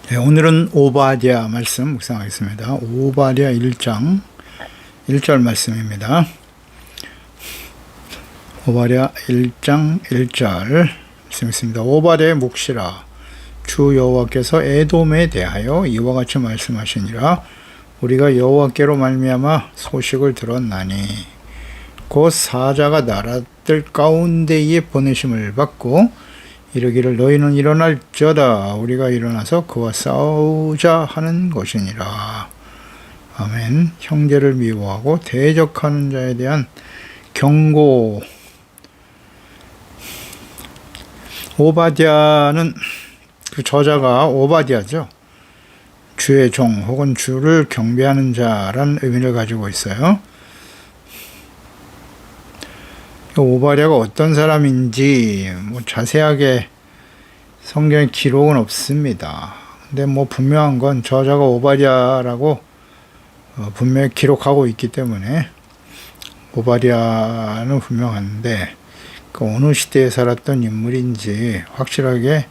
네, 오늘은 오바댜 말씀 묵상하겠습니다. 오바댜 1장 1절 말씀입니다. 오바댜 1장 1절 말씀있습니다. 오바댜의 묵시라, 주 여호와께서 에돔에 대하여 이와 같이 말씀하시니라. 우리가 여호와께로 말미암아 소식을 들었나니 곧 사자가 나라들 가운데에 보내심을 받고 이르기를 너희는 일어날저다, 우리가 일어나서 그와 싸우자 하는 것이니라. 아멘. 형제를 미워하고 대적하는 자에 대한 경고. 오바댜는 그 저자가 오바댜죠. 주의 종 혹은 주를 경배하는 자라는 의미를 가지고 있어요. 오바댜가 어떤 사람인지 자세하게 성경에 기록은 없습니다. 근데 분명한 건 저자가 오바댜라고 분명히 기록하고 있기 때문에 오바댜는 분명한데 그 어느 시대에 살았던 인물인지 확실하게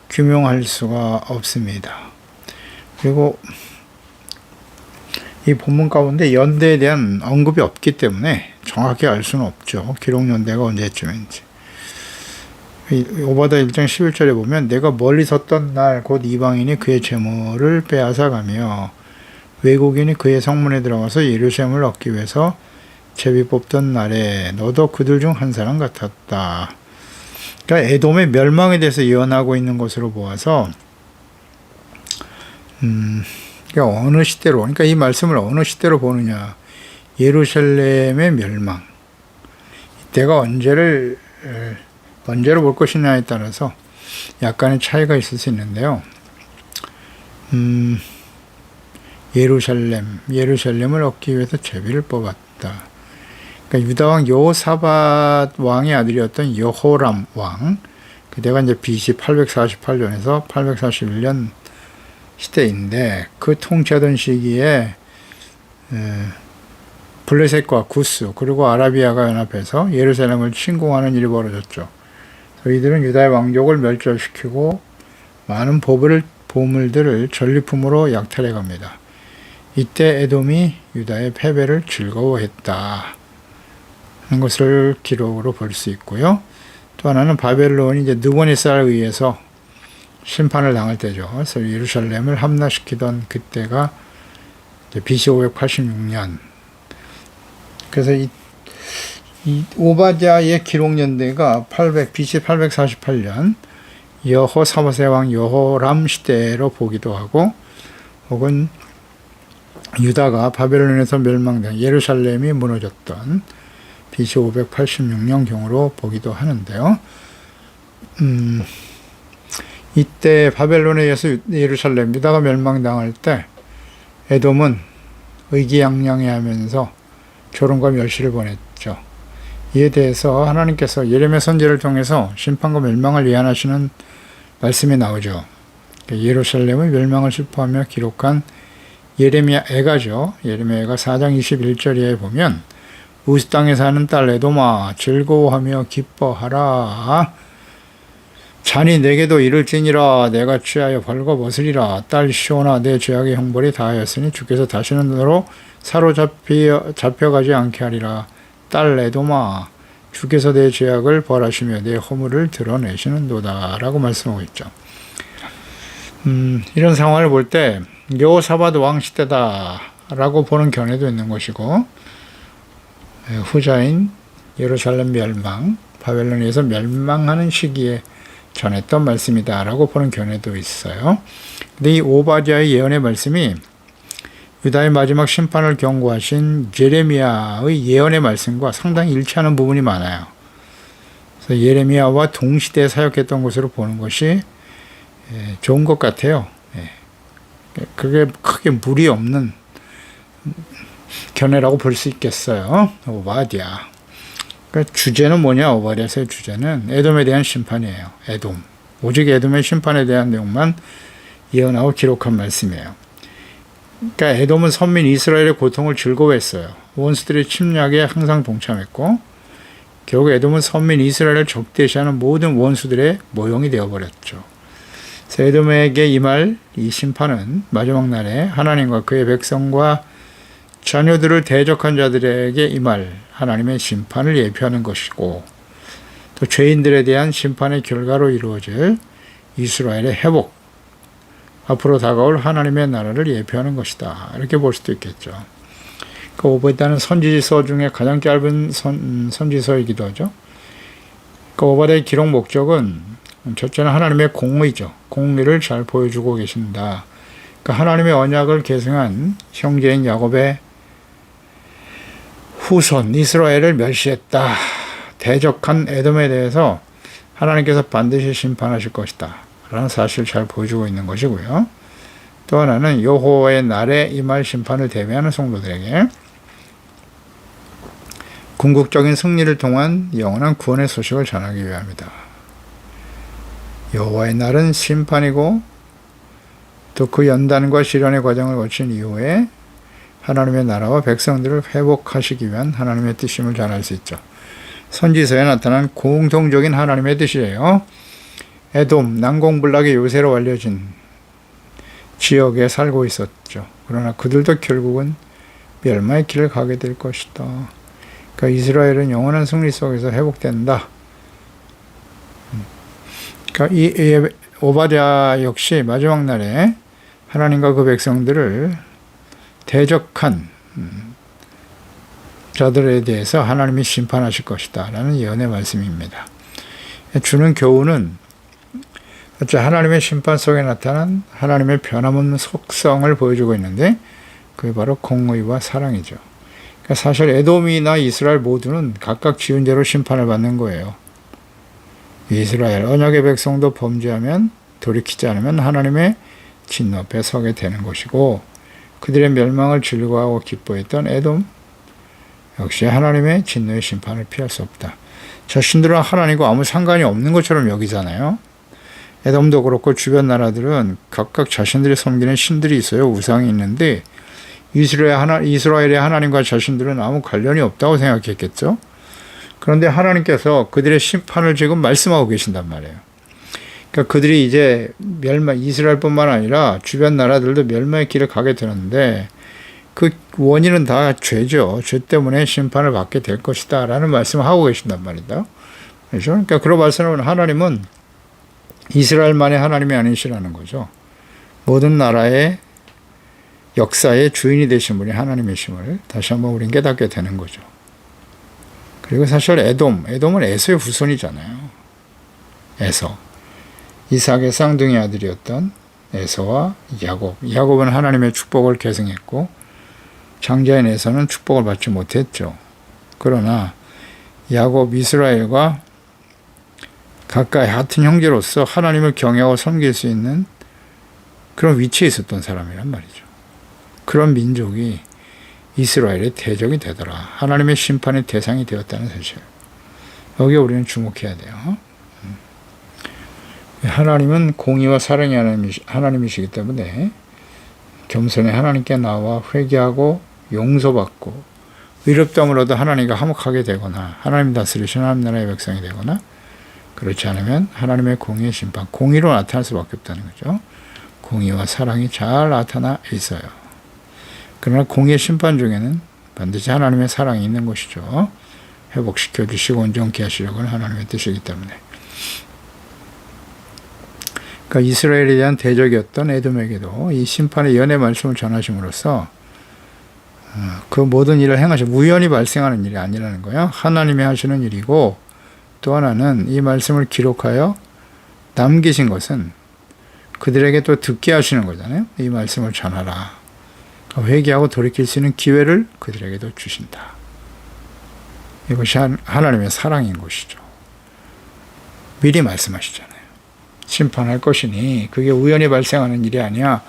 규명할 수가 없습니다. 그리고 이 본문 가운데 연대에 대한 언급이 없기 때문에 정확히 알 수는 없죠. 기록 연대가 언제쯤인지. 오바댜 1장 11절에 보면 내가 멀리 섰던 날 곧 이방인이 그의 재물을 빼앗아가며 외국인이 그의 성문에 들어가서 예루살렘을 얻기 위해서 제비 뽑던 날에 너도 그들 중 한 사람 같았다. 그러니까 에돔의 멸망에 대해서 예언하고 있는 것으로 보아서 그러니까 어느 시대로, 그러니까 이 말씀을 어느 시대로 보느냐. 예루살렘의 멸망. 이때가 언제로 볼 것이냐에 따라서 약간의 차이가 있을 수 있는데요. 예루살렘을 얻기 위해서 제비를 뽑았다. 그러니까 유다왕 여호사밧 왕의 아들이었던 여호람 왕. 그때가 이제 BC 848년에서 841년 시대인데 그 통치하던 시기에 블레셋과 구스 그리고 아라비아가 연합해서 예루살렘을 침공하는 일이 벌어졌죠. 저희들은 유다의 왕족을 멸절시키고 많은 보물들을 전리품으로 약탈해 갑니다. 이때 에돔이 유다의 패배를 즐거워했다 하는 것을 기록으로 볼 수 있고요. 또 하나는 바벨론이 이제 느부갓네살에 의해서 심판을 당할 때죠. 그래서 예루살렘을 함락시키던 그때가 BC 586년. 그래서 이 오바댜의 기록 연대가 BC 848년 여호사밧의 왕 여호람 시대로 보기도 하고, 혹은 유다가 바벨론에서 멸망된 예루살렘이 무너졌던 BC 586년 경으로 보기도 하는데요. 이때 바벨론에 의해서 예루살렘, 유다가 멸망당할 때 에돔은 의기양양해하면서 조롱과 멸시를 보냈죠. 이에 대해서 하나님께서 예레미야 선지자를 통해서 심판과 멸망을 예언하시는 말씀이 나오죠. 예루살렘의 멸망을 슬퍼하며 기록한 예레미야 애가죠. 예레미야 애가 4장 21절에 보면 우스 땅에 사는 딸 에돔아 즐거워하며 기뻐하라. 잔이 내게도 이를지니라. 내가 취하여 벌거벗으리라. 딸 시온아 내 죄악의 형벌이 다하였으니 주께서 다시는 너로 사로잡혀가지 않게 하리라. 딸 에돔아 주께서 내 죄악을 벌하시며 내 허물을 드러내시는도다 라고 말씀하고 있죠. 이런 상황을 볼 때 여호사밧 왕 시대다 라고 보는 견해도 있는 것이고, 후자인 예루살렘 멸망, 바벨론에서 멸망하는 시기에 전했던 말씀이다 라고 보는 견해도 있어요. 근데 이 오바댜의 예언의 말씀이 유다의 마지막 심판을 경고하신 예레미야의 예언의 말씀과 상당히 일치하는 부분이 많아요. 그래서 예레미야와 동시대에 사역했던 것으로 보는 것이 좋은 것 같아요. 그게 크게 무리 없는 견해라고 볼 수 있겠어요. 오바댜. 그러니까 주제는 뭐냐? 오바댜의 주제는 에돔에 대한 심판이에요. 에돔. 오직 에돔의 심판에 대한 내용만 예언하고 기록한 말씀이에요. 그러니까 에돔은 선민 이스라엘의 고통을 즐거워했어요. 원수들의 침략에 항상 동참했고, 결국 에돔은 선민 이스라엘을 적대시하는 모든 원수들의 모형이 되어버렸죠. 그래서 에돔에게 임할 이 심판은 마지막 날에 하나님과 그의 백성과 자녀들을 대적한 자들에게 임할 하나님의 심판을 예표하는 것이고, 또 죄인들에 대한 심판의 결과로 이루어질 이스라엘의 회복, 앞으로 다가올 하나님의 나라를 예표하는 것이다. 이렇게 볼 수도 있겠죠. 그 오바댜는 선지서 중에 가장 짧은 선지서이기도 하죠. 그 오바댜의 기록 목적은 첫째는 하나님의 공의죠. 공의를 잘 보여주고 계신다. 그 하나님의 언약을 계승한 형제인 야곱의 후손 이스라엘을 멸시했다. 대적한 에돔에 대해서 하나님께서 반드시 심판하실 것이다. 라는 사실을 잘 보여주고 있는 것이고요. 또 하나는 여호와의 날에 임할 심판을 대비하는 성도들에게 궁극적인 승리를 통한 영원한 구원의 소식을 전하기 위함이다. 여호와의 날은 심판이고, 또 그 연단과 시련의 과정을 거친 이후에 하나님의 나라와 백성들을 회복하시기 위한 하나님의 뜻임을 전할 수 있죠. 선지서에 나타난 공통적인 하나님의 뜻이에요. 에돔, 난공불락의 요새로 알려진 지역에 살고 있었죠. 그러나 그들도 결국은 멸망의 길을 가게 될 것이다. 그러니까 이스라엘은 영원한 승리 속에서 회복된다. 그러니까 이 오바댜 역시 마지막 날에 하나님과 그 백성들을 대적한 자들에 대해서 하나님이 심판하실 것이다 라는 예언의 말씀입니다. 주는 교훈은 하나님의 심판 속에 나타난 하나님의 변함없는 속성을 보여주고 있는데, 그게 바로 공의와 사랑이죠. 그러니까 사실 에돔이나 이스라엘 모두는 각각 지은 대로 심판을 받는 거예요. 이스라엘 언약의 백성도 범죄하면, 돌이키지 않으면 하나님의 진노 앞에 서게 되는 것이고, 그들의 멸망을 즐거워하고 기뻐했던 에돔 역시 하나님의 진노의 심판을 피할 수 없다. 자신들은 하나님과 아무 상관이 없는 것처럼 여기잖아요. 에돔도 그렇고 주변 나라들은 각각 자신들이 섬기는 신들이 있어요. 우상이 있는데 이스라엘의 하나님과 자신들은 아무 관련이 없다고 생각했겠죠. 그런데 하나님께서 그들의 심판을 지금 말씀하고 계신단 말이에요. 그러니까 그들이 이제 이스라엘뿐만 아니라 주변 나라들도 멸망의 길을 가게 되는데, 그 원인은 다 죄죠. 죄 때문에 심판을 받게 될 것이다 라는 말씀을 하고 계신단 말이다. 그렇죠? 그러니까 그런 말씀은 하나님은 이스라엘만의 하나님이 아니시라는 거죠. 모든 나라의 역사의 주인이 되신 분이 하나님이심을 다시 한번 우리는 깨닫게 되는 거죠. 그리고 사실 에돔은 에서의 후손이잖아요. 에서. 이삭의 쌍둥이 아들이었던 에서와 야곱은 하나님의 축복을 계승했고, 장자인 에서는 축복을 받지 못했죠. 그러나 야곱, 이스라엘과 가까이 같은 형제로서 하나님을 경외하고 섬길 수 있는 그런 위치에 있었던 사람이란 말이죠. 그런 민족이 이스라엘의 대적이 되더라. 하나님의 심판의 대상이 되었다는 사실. 여기에 우리는 주목해야 돼요. 하나님은 공의와 사랑의 하나님이시기 때문에 겸손히 하나님께 나와 회개하고 용서받고 의롭다함을 얻어 하나님과 화목하게 되거나, 하나님 다스리시는 하나님 나라의 백성이 되거나, 그렇지 않으면 하나님의 공의의 심판, 공의로 나타날 수밖에 없다는 거죠. 공의와 사랑이 잘 나타나 있어요. 그러나 공의의 심판 중에는 반드시 하나님의 사랑이 있는 것이죠. 회복시켜 주시고 온전케 하시려고 하는 하나님의 뜻이기 때문에. 그러니까 이스라엘에 대한 대적이었던 에돔에게도 이 심판의 예언의 말씀을 전하심으로써 그 모든 일을 행하시고, 우연히 발생하는 일이 아니라는 거예요. 하나님이 하시는 일이고, 또 하나는 이 말씀을 기록하여 남기신 것은 그들에게 또 듣게 하시는 거잖아요. 이 말씀을 전하라. 회개하고 돌이킬 수 있는 기회를 그들에게도 주신다. 이것이 하나님의 사랑인 것이죠. 미리 말씀하시잖아요. 심판할 것이니 그게 우연히 발생하는 일이 아니야.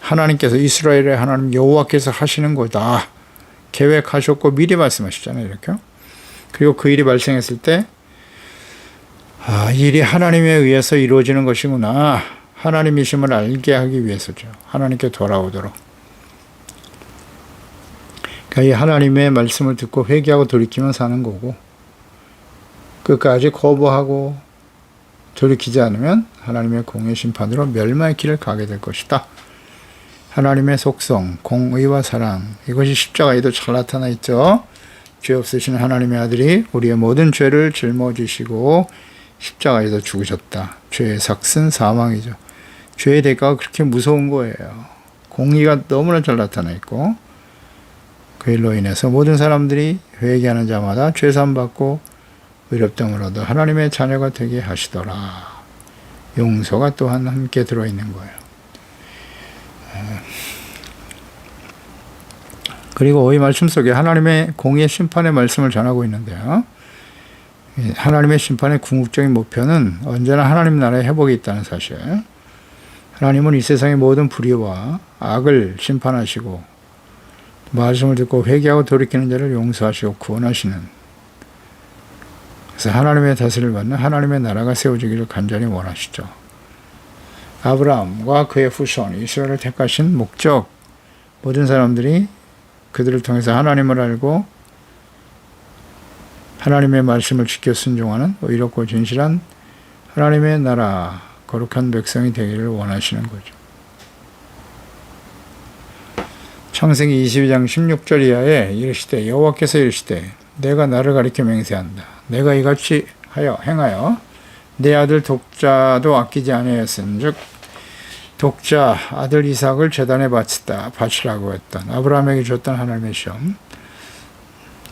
하나님께서, 이스라엘의 하나님 여호와께서 하시는 거다. 계획하셨고 미리 말씀하시잖아요. 이렇게. 그리고 그 일이 발생했을 때 이 일이 하나님에 의해서 이루어지는 것이구나. 하나님이심을 알게 하기 위해서죠. 하나님께 돌아오도록. 그러니까 이 하나님의 말씀을 듣고 회개하고 돌이키면 사는 거고, 끝까지 거부하고 돌이키지 않으면 하나님의 공의 심판으로 멸망의 길을 가게 될 것이다. 하나님의 속성, 공의와 사랑, 이것이 십자가에도 잘 나타나 있죠. 죄 없으신 하나님의 아들이 우리의 모든 죄를 짊어지시고 십자가에서 죽으셨다. 죄의 삭은 사망이죠. 죄의 대가가 그렇게 무서운 거예요. 공의가 너무나 잘 나타나 있고 그 일로 인해서 모든 사람들이 회개하는 자마다 죄사함 받고 의롭다함을 얻어 하나님의 자녀가 되게 하시더라. 용서가 또한 함께 들어있는 거예요. 그리고 이 말씀 속에 하나님의 공의의 심판의 말씀을 전하고 있는데요. 하나님의 심판의 궁극적인 목표는 언제나 하나님 나라의 회복이 있다는 사실. 하나님은 이 세상의 모든 불의와 악을 심판하시고 말씀을 듣고 회개하고 돌이키는 자를 용서하시고 구원하시는, 그래서 하나님의 다스림을 받는 하나님의 나라가 세워지기를 간절히 원하시죠. 아브라함과 그의 후손 이스라엘을 택하신 목적, 모든 사람들이 그들을 통해서 하나님을 알고 하나님의 말씀을 지켜 순종하는 의롭고 진실한 하나님의 나라, 거룩한 백성이 되기를 원하시는 거죠. 창세기 22장 16절 이하에 이르시되 여호와께서 이르시되 내가 나를 가리켜 맹세한다. 내가 이같이 행하여 내 아들 독자도 아끼지 아니하였은즉 독자 아들 이삭을 제단에 바치라고 했던 아브라함에게 줬던 하나님의 시험.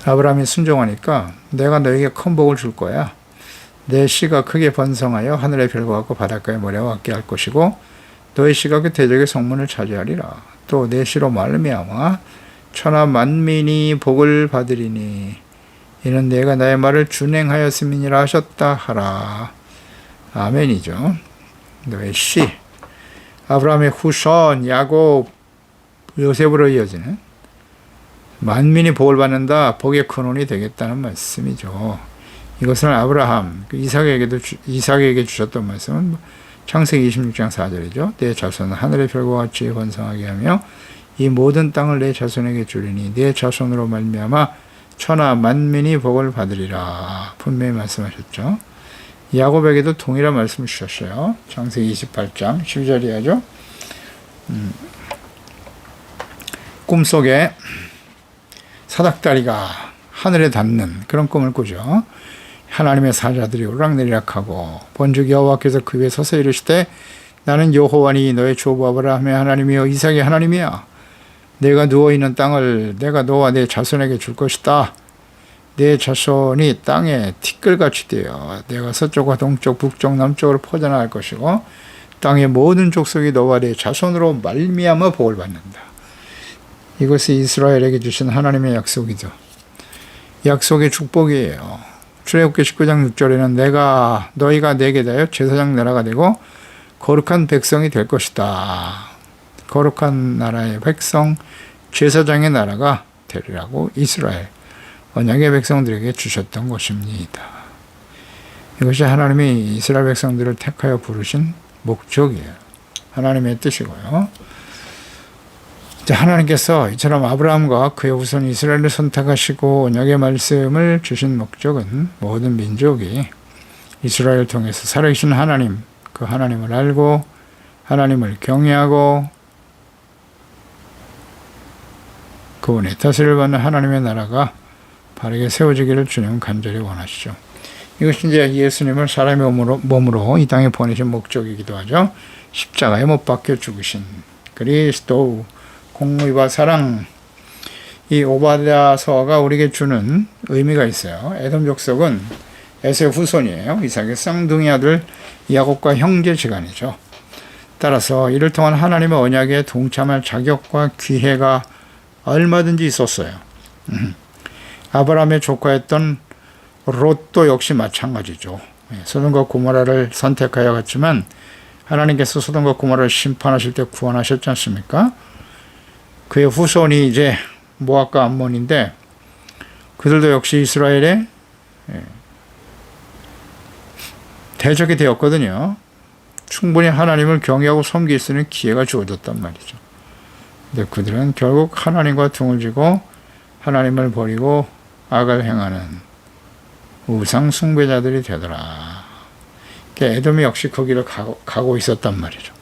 아브라함이 순종하니까 내가 너에게 큰 복을 줄 거야. 내 씨가 크게 번성하여 하늘의 별과 같고 바닷가의 모래와 같게 할 것이고 너의 씨가 그 대적의 성문을 차지하리라. 또 내 씨로 말미암아 천하 만민이 복을 받으리니 이는 내가 나의 말을 준행하였음이니라 하셨다 하라. 아멘이죠. 너의 씨, 아브라함의 후손 야곱, 요셉으로 이어지는 만민이 복을 받는다, 복의 근원이 되겠다는 말씀이죠. 이것은 아브라함, 이삭에게 주셨던 말씀은 창세기 26장 4절이죠. 내 자손은 하늘의 별과 같이 번성하게 하며 이 모든 땅을 내 자손에게 주리니 내 자손으로 말미암아 천하 만민이 복을 받으리라. 분명히 말씀하셨죠. 야곱에게도 동일한 말씀을 주셨어요. 창세기 28장 12절이야죠. 꿈속에 사닥다리가 하늘에 닿는 그런 꿈을 꾸죠. 하나님의 사자들이 오락내리락하고 본즉 여호와께서 그 위에 서서 이르시되 나는 여호와니 너의 조부 아브라함의 하나님이여 이삭의 하나님이야. 내가 누워있는 땅을 내가 너와 내 자손에게 줄 것이다. 내 자손이 땅에 티끌같이 되어 내가 서쪽과 동쪽 북쪽 남쪽으로 퍼져나갈 것이고 땅의 모든 족속이 너와 내 자손으로 말미암아 복을 받는다. 이것이 이스라엘에게 주신 하나님의 약속이죠. 약속의 축복이에요. 출애굽기 19장 6절에는 너희가 내게 대하여 제사장 나라가 되고 거룩한 백성이 될 것이다. 거룩한 나라의 백성, 제사장의 나라가 되리라고 이스라엘 언약의 백성들에게 주셨던 것입니다. 이것이 하나님이 이스라엘 백성들을 택하여 부르신 목적이에요. 하나님의 뜻이고요. 하나님께서 이처럼 아브라함과 그의 후손 이스라엘을 선택하시고 언약의 말씀을 주신 목적은 모든 민족이 이스라엘을 통해서 살아계신 하나님, 그 하나님을 알고 하나님을 경외하고 그분의 다스림을 받는 하나님의 나라가 바르게 세워지기를 주님은 간절히 원하시죠. 이것이 이제 예수님을 사람의 몸으로 이 땅에 보내신 목적이기도 하죠. 십자가에 못 박혀 죽으신 그리스도, 공의와 사랑, 이 오바댜서가 우리에게 주는 의미가 있어요. 에돔 족속은 에서의 후손이에요. 이삭의 쌍둥이 아들 야곱과 형제지간이죠. 따라서 이를 통한 하나님의 언약에 동참할 자격과 기회가 얼마든지 있었어요. 아브라함의 조카였던 롯도 역시 마찬가지죠. 소돔과 고모라를 선택하여 갔지만 하나님께서 소돔과 고모라를 심판하실 때 구원하셨지 않습니까? 그의 후손이 이제 모압과 암몬인데 그들도 역시 이스라엘의 대적이 되었거든요. 충분히 하나님을 경외하고 섬길 수 있는 기회가 주어졌단 말이죠. 근데 그들은 결국 하나님과 등을 지고 하나님을 버리고 악을 행하는 우상 숭배자들이 되더라. 에돔이 역시 거기를 가고 있었단 말이죠.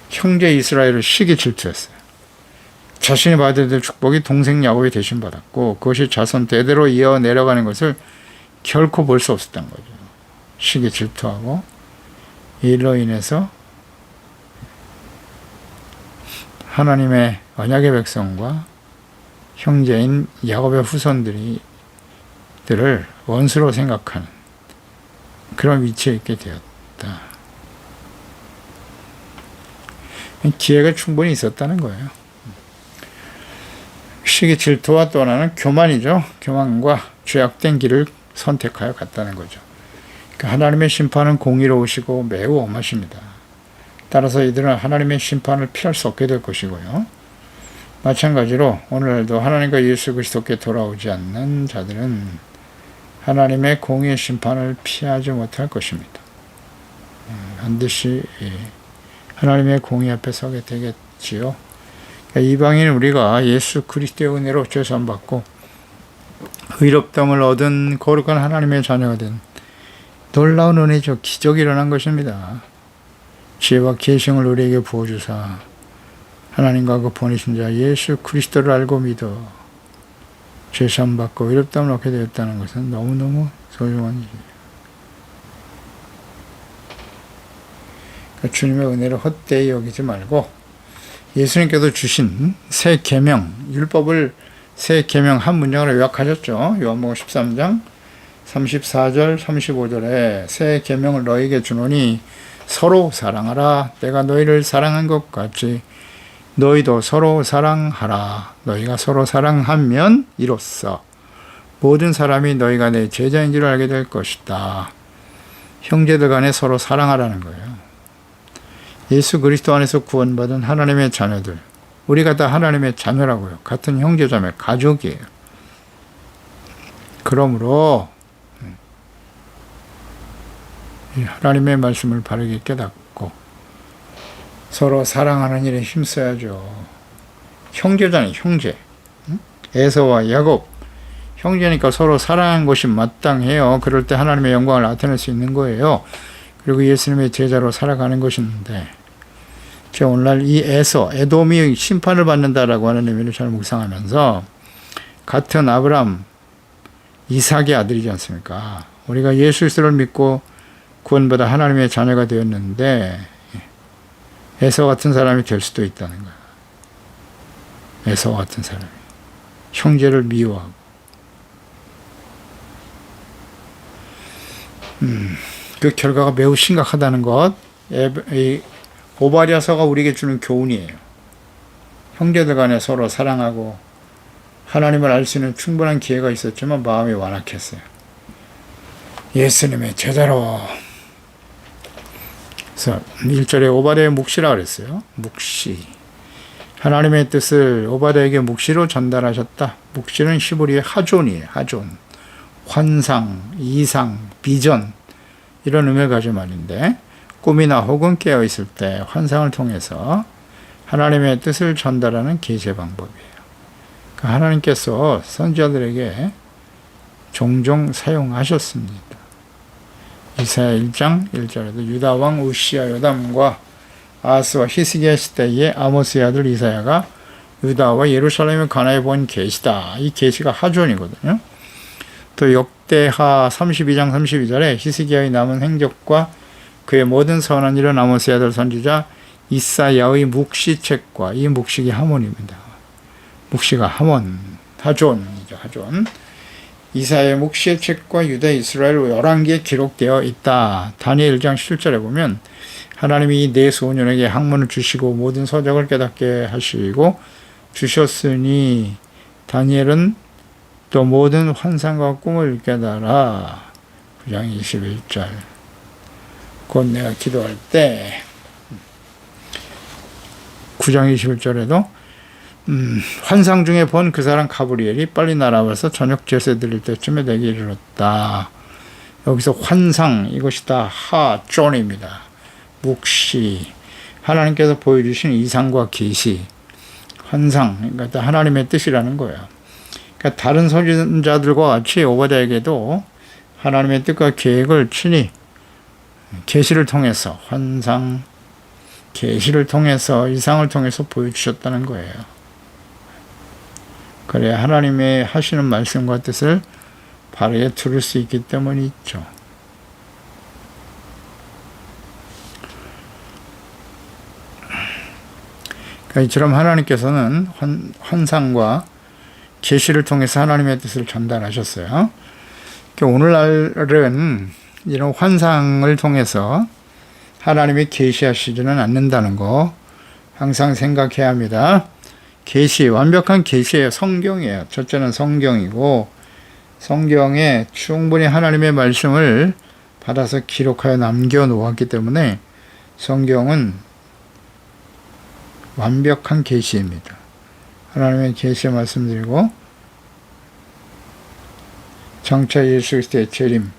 형제 이스라엘을 시기 질투했어요. 자신이 받아야 될 축복이 동생 야곱이 대신 받았고 그것이 자손 대대로 이어 내려가는 것을 결코 볼 수 없었던 거죠. 시기 질투하고 이로 인해서 하나님의 언약의 백성과 형제인 야곱의 후손들을 원수로 생각하는 그런 위치에 있게 되었다. 기회가 충분히 있었다는 거예요. 시기 질투와 또 하나는 교만이죠. 교만과 죄악된 길을 선택하여 갔다는 거죠. 하나님의 심판은 공의로우시고 매우 엄하십니다. 따라서 이들은 하나님의 심판을 피할 수 없게 될 것이고요. 마찬가지로 오늘도 하나님과 예수 그리스도께 돌아오지 않는 자들은 하나님의 공의의 심판을 피하지 못할 것입니다. 반드시 하나님의 공의 앞에 서게 되겠지요. 이방인 우리가 예수 그리스도의 은혜로 죄사함받고 의롭다함을 얻은 거룩한 하나님의 자녀가 된 놀라운 은혜죠. 기적이 일어난 것입니다. 지혜와 계시를 우리에게 부어주사 하나님과 그 보내신 자 예수 그리스도를 알고 믿어 죄사함받고 의롭다함을 얻게 되었다는 것은 너무너무 소중한 일이에요. 그러니까 주님의 은혜를 헛되이 여기지 말고 예수님께서 주신 새 계명, 율법을 새 계명 한 문장으로 요약하셨죠. 요한복음 13장 34절 35절에 새 계명을 너희에게 주노니 서로 사랑하라. 내가 너희를 사랑한 것 같이 너희도 서로 사랑하라. 너희가 서로 사랑하면 이로써 모든 사람이 너희가 내 제자인 줄 알게 될 것이다. 형제들 간에 서로 사랑하라는 거예요. 예수 그리스도 안에서 구원받은 하나님의 자녀들, 우리가 다 하나님의 자녀라고요. 같은 형제자매, 가족이에요. 그러므로 하나님의 말씀을 바르게 깨닫고 서로 사랑하는 일에 힘써야죠. 형제잖아요, 형제. 에서와 야곱, 형제니까 서로 사랑하는 것이 마땅해요. 그럴 때 하나님의 영광을 나타낼 수 있는 거예요. 그리고 예수님의 제자로 살아가는 것인데, 제가 오늘날 이 에돔이 심판을 받는다라고 하는 의미를 잘 묵상하면서, 같은 아브람, 이삭의 아들이지 않습니까? 우리가 예수 그리스도를 믿고 구원받아 하나님의 자녀가 되었는데, 에서 같은 사람이 될 수도 있다는 거예요. 에서 같은 사람이. 형제를 미워하고. 그 결과가 매우 심각하다는 것, 오바댜서가 우리에게 주는 교훈이에요. 형제들 간에 서로 사랑하고 하나님을 알 수 있는 충분한 기회가 있었지만 마음이 완악했어요. 예수님의 제자로. 그래서 1절에 오바댜의 묵시라 그랬어요. 묵시. 하나님의 뜻을 오바댜에게 묵시로 전달하셨다. 묵시는 히브리의 하존이에요. 하존. 환상, 이상, 비전 이런 의미를 가진 말인데, 꿈이나 혹은 깨어있을 때 환상을 통해서 하나님의 뜻을 전달하는 계시의 방법이에요. 하나님께서 선지자들에게 종종 사용하셨습니다. 이사야 1장 1절에도 유다 왕 우시야 요담과 아스와 히스기야 시대에 아모스의 아들 이사야가 유다와 예루살렘에 관하여 본 계시다. 이 계시가 하존이거든요. 또 역대하 32장 32절에 히스기야의 남은 행적과 그의 모든 선한 일은 아모스의 아들 선지자 이사야의 묵시책과, 이 묵시기 하몬입니다. 묵시가 하몬, 하존이죠. 하존. 이사야의 묵시의 책과 유다 이스라엘 11개에 기록되어 있다. 다니엘 1장 7절에 보면 하나님이 이 네 소년에게 학문을 주시고 모든 서적을 깨닫게 하시고 주셨으니 다니엘은 또 모든 환상과 꿈을 깨달아. 9장 21절. 곧 내가 기도할 때 9장 21절에도 환상 중에 본 그 사람 가브리엘이 빨리 날아와서 저녁 제세 드릴 때쯤에 내게 이르렀다. 여기서 환상, 이것이 다 하존입니다. 묵시, 하나님께서 보여주신 이상과 계시, 환상, 그러니까 다 하나님의 뜻이라는 거예요. 그러니까 다른 선지자들과 같이 오바댜에게도 하나님의 뜻과 계획을 친히 계시를 통해서 환상, 계시를 통해서 이상을 통해서 보여주셨다는 거예요. 그래야 하나님의 하시는 말씀과 뜻을 바르게 들을 수 있기 때문이죠. 이처럼 하나님께서는 환상과 계시를 통해서 하나님의 뜻을 전달하셨어요. 오늘날은 이런 환상을 통해서 하나님이 계시하시지는 않는다는 거 항상 생각해야 합니다. 계시, 완벽한 계시예요. 성경이에요. 첫째는 성경이고, 성경에 충분히 하나님의 말씀을 받아서 기록하여 남겨놓았기 때문에 성경은 완벽한 계시입니다. 하나님의 계시 말씀드리고, 장차 예수 그리스도의 재림,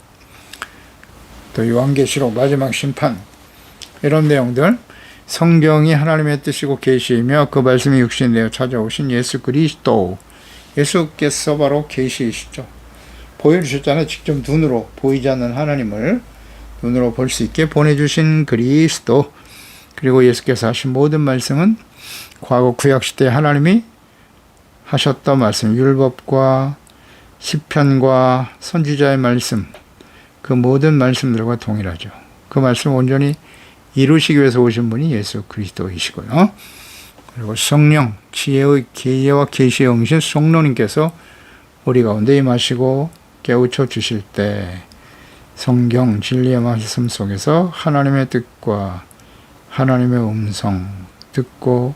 또 요한계시록 마지막 심판, 이런 내용들, 성경이 하나님의 뜻이고 계시이며 그 말씀이 육신되어 찾아오신 예수 그리스도, 예수께서 바로 계시이시죠. 보여주셨잖아요. 직접 눈으로 보이지 않는 하나님을 눈으로 볼 수 있게 보내주신 그리스도. 그리고 예수께서 하신 모든 말씀은 과거 구약시대에 하나님이 하셨던 말씀, 율법과 시편과 선지자의 말씀, 그 모든 말씀들과 동일하죠. 그 말씀을 온전히 이루시기 위해서 오신 분이 예수 그리스도이시고요. 그리고 성령, 지혜의 계시와 계시의 영이신 성령님께서 우리 가운데 임하시고 깨우쳐 주실 때 성경 진리의 말씀 속에서 하나님의 뜻과 하나님의 음성 듣고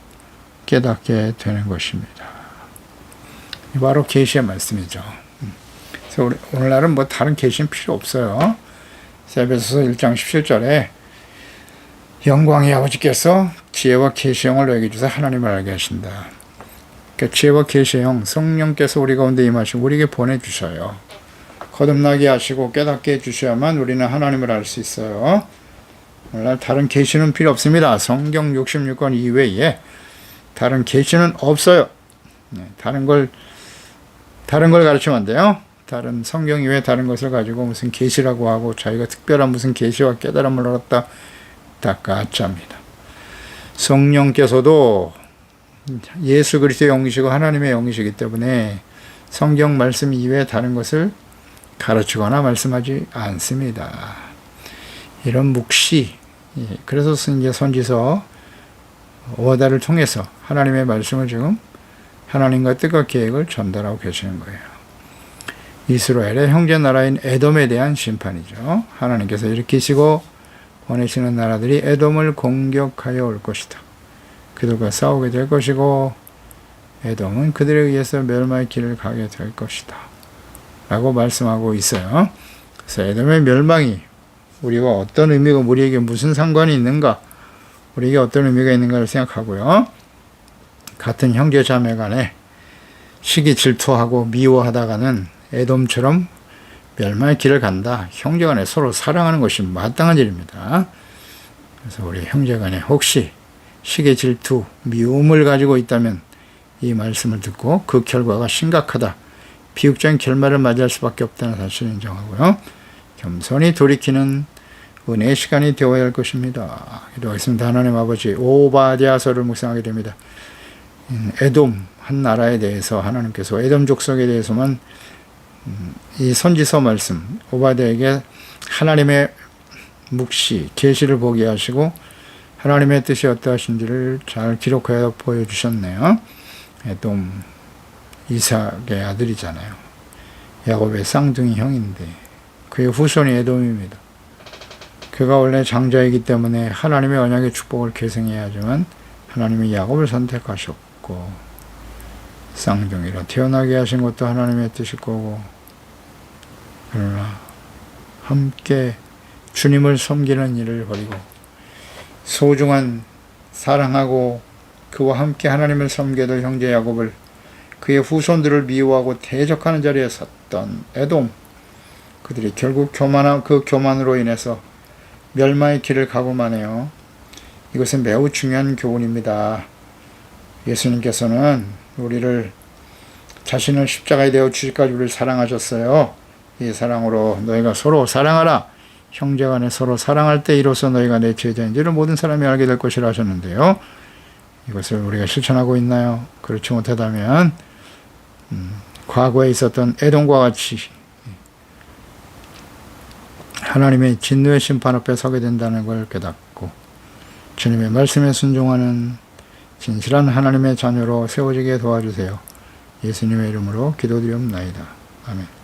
깨닫게 되는 것입니다. 바로 계시의 말씀이죠. 그래서 오늘날은 뭐 다른 계시는 필요 없어요. 에베소서 1장 17절에 영광의 아버지께서 지혜와 계시의 영을 너에게 주사 하나님을 알게 하신다. 그러니까 지혜와 계시의 영, 성령께서 우리 가운데 임하시고 우리에게 보내주셔요. 거듭나게 하시고 깨닫게 해주셔야만 우리는 하나님을 알 수 있어요. 오늘날 다른 계시는 필요 없습니다. 성경 66권 이외에 다른 계시는 없어요. 다른 걸 가르치면 안 돼요. 다른 성경 이외에 다른 것을 가지고 무슨 계시라고 하고 자기가 특별한 무슨 계시와 깨달음을 얻었다, 다 가짜입니다. 성령께서도 예수 그리스도의 영이시고 하나님의 영이시기 때문에 성경 말씀 이외에 다른 것을 가르치거나 말씀하지 않습니다. 이런 묵시, 그래서 이제 선지서 오다를 통해서 하나님의 말씀을 지금 하나님과 뜻과 계획을 전달하고 계시는 거예요. 이스라엘의 형제 나라인 에돔에 대한 심판이죠. 하나님께서 일으키시고 보내시는 나라들이 에돔을 공격하여 올 것이다. 그들과 싸우게 될 것이고 에돔은 그들에 의해서 멸망의 길을 가게 될 것이다. 라고 말씀하고 있어요. 그래서 에돔의 멸망이 우리가 어떤 의미가, 우리에게 무슨 상관이 있는가, 우리에게 어떤 의미가 있는가를 생각하고요. 같은 형제 자매 간에 시기 질투하고 미워하다가는 에돔처럼 멸망의 길을 간다. 형제 간에 서로 사랑하는 것이 마땅한 일입니다. 그래서 우리 형제 간에 혹시 시기 질투, 미움을 가지고 있다면 이 말씀을 듣고 그 결과가 심각하다, 비극적인 결말을 맞이할 수밖에 없다는 사실을 인정하고요. 겸손히 돌이키는 은혜의 시간이 되어야 할 것입니다. 기도하겠습니다. 하나님 아버지, 오바댜서를 묵상하게 됩니다. 에돔 한 나라에 대해서 하나님께서 에돔 족속에 대해서만 이 선지서 말씀, 오바댜에게 하나님의 묵시, 계시를 보게 하시고 하나님의 뜻이 어떠하신지를 잘 기록하여 보여주셨네요. 에돔, 이삭의 아들이잖아요. 야곱의 쌍둥이 형인데 그의 후손이 에돔입니다. 그가 원래 장자이기 때문에 하나님의 언약의 축복을 계승해야 하지만 하나님이 야곱을 선택하셨고 쌍둥이로 태어나게 하신 것도 하나님의 뜻일 거고, 그러나 함께 주님을 섬기는 일을 버리고 소중한 사랑하고 그와 함께 하나님을 섬겨야 될 형제 야곱을, 그의 후손들을 미워하고 대적하는 자리에 섰던 에돔, 그들이 결국 그 교만으로 인해서 멸망의 길을 가고만 해요. 이것은 매우 중요한 교훈입니다. 예수님께서는 우리를 자신을 십자가에 대어 주시기까지 우리를 사랑하셨어요. 이 사랑으로 너희가 서로 사랑하라, 형제간에 서로 사랑할 때 이로써 너희가 내 제자인지를 모든 사람이 알게 될 것이라 하셨는데요. 이것을 우리가 실천하고 있나요? 그렇지 못하다면 과거에 있었던 에돔과 같이 하나님의 진노의 심판 앞에 서게 된다는 걸 깨닫고 주님의 말씀에 순종하는 진실한 하나님의 자녀로 세워지게 도와주세요. 예수님의 이름으로 기도드리옵나이다. 아멘.